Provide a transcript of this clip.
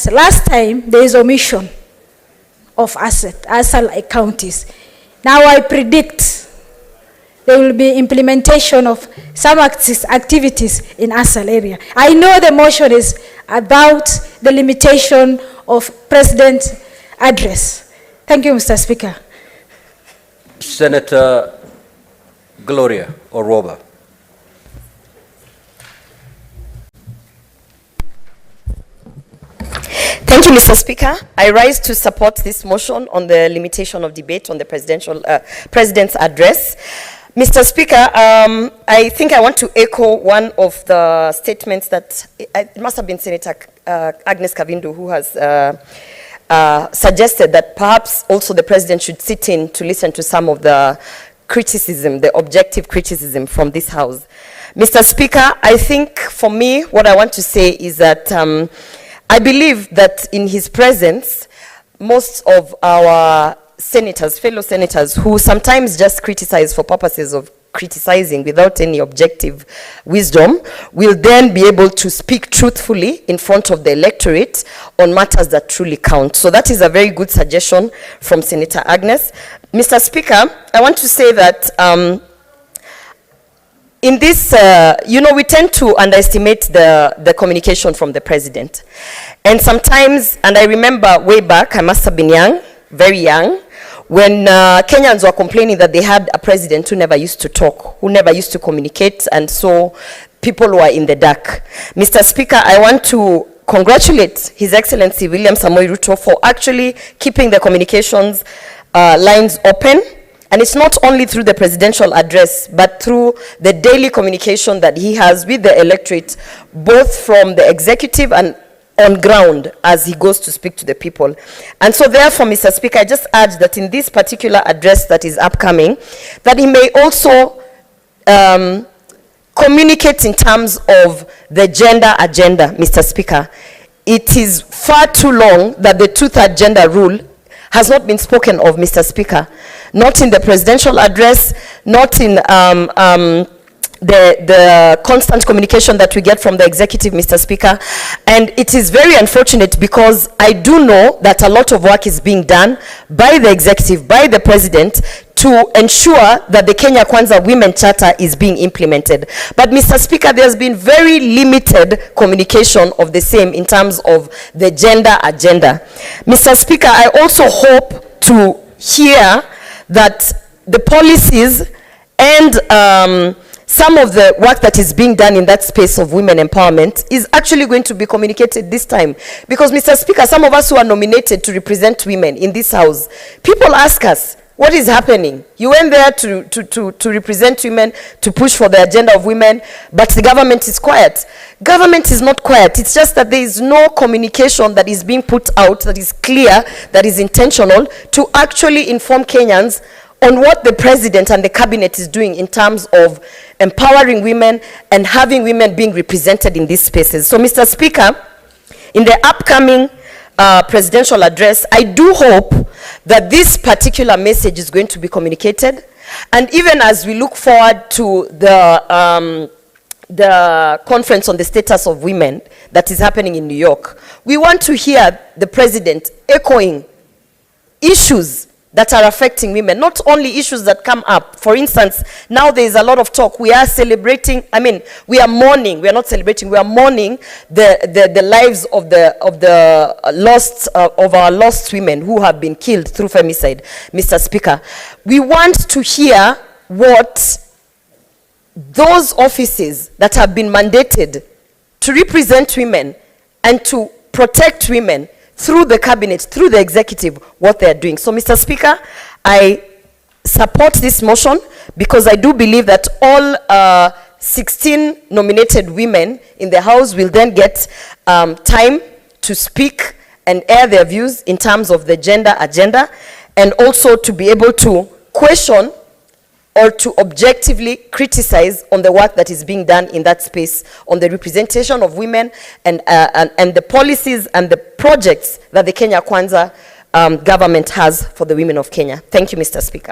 that last time there is omission of ASAL counties. Now I predict there will be implementation of some activities in ASAL area. I know the motion is about the limitation of President's address. Thank you, Mr. Speaker. Senator Gloria Orwoba. Thank you, Mr. Speaker. I rise to support this motion on the limitation of debate on the President's address. Mr. Speaker, I think I want to echo one of the statements that, it must have been Senator Agnes Kavindu who has suggested that perhaps also the President should sit in to listen to some of the criticism, the objective criticism from this House. Mr. Speaker, I think for me, what I want to say is that I believe that in his presence, most of our senators, fellow senators, who sometimes just criticize for purposes of criticizing without any objective wisdom, will then be able to speak truthfully in front of the electorate on matters that truly count. So that is a very good suggestion from Senator Agnes. Mr. Speaker, I want to say that in this, we tend to underestimate the communication from the President. And sometimes, and I remember way back, I must have been young, very young, when Kenyans were complaining that they had a president who never used to talk, who never used to communicate, and so people were in the dark. Mr. Speaker, I want to congratulate His Excellency William Samoei Ruto for actually keeping the communications lines open. And it's not only through the presidential address, but through the daily communication that he has with the electorate, both from the executive and on ground as he goes to speak to the people. And so therefore, Mr. Speaker, I just urge that in this particular address that is upcoming, that he may also communicate in terms of the gender agenda, Mr. Speaker. It is far too long that the two-third gender rule has not been spoken of, Mr. Speaker. Not in the presidential address, not in the constant communication that we get from the executive, Mr. Speaker. And it is very unfortunate because I do know that a lot of work is being done by the executive, by the President, to ensure that the Kenya Kwanza Women Charter is being implemented. But Mr. Speaker, there's been very limited communication of the same in terms of the gender agenda. Mr. Speaker, I also hope to hear that the policies and some of the work that is being done in that space of women empowerment is actually going to be communicated this time. Because, Mr. Speaker, some of us who are nominated to represent women in this House, people ask us, what is happening? You went there to represent women, to push for the agenda of women, but the government is quiet. Government is not quiet. It's just that there is no communication that is being put out that is clear, that is intentional, to actually inform Kenyans on what the President and the Cabinet is doing in terms of empowering women and having women being represented in these spaces. So, Mr. Speaker, in the upcoming presidential address, I do hope that this particular message is going to be communicated. And even as we look forward to the conference on the status of women that is happening in New York, we want to hear the President echoing issues that are affecting women, not only issues that come up. For instance, now there is a lot of talk. We are celebrating, we are mourning, we are not celebrating, we are mourning the lives of our lost women who have been killed through femicide, Mr. Speaker. We want to hear what those offices that have been mandated to represent women and to protect women through the Cabinet, through the executive, what they are doing. So, Mr. Speaker, I support this motion because I do believe that all 16 nominated women in the House will then get time to speak and air their views in terms of the gender agenda, and also to be able to question or to objectively criticize on the work that is being done in that space, on the representation of women and the policies and the projects that the Kenya Kwanza government has for the women of Kenya. Thank you, Mr. Speaker.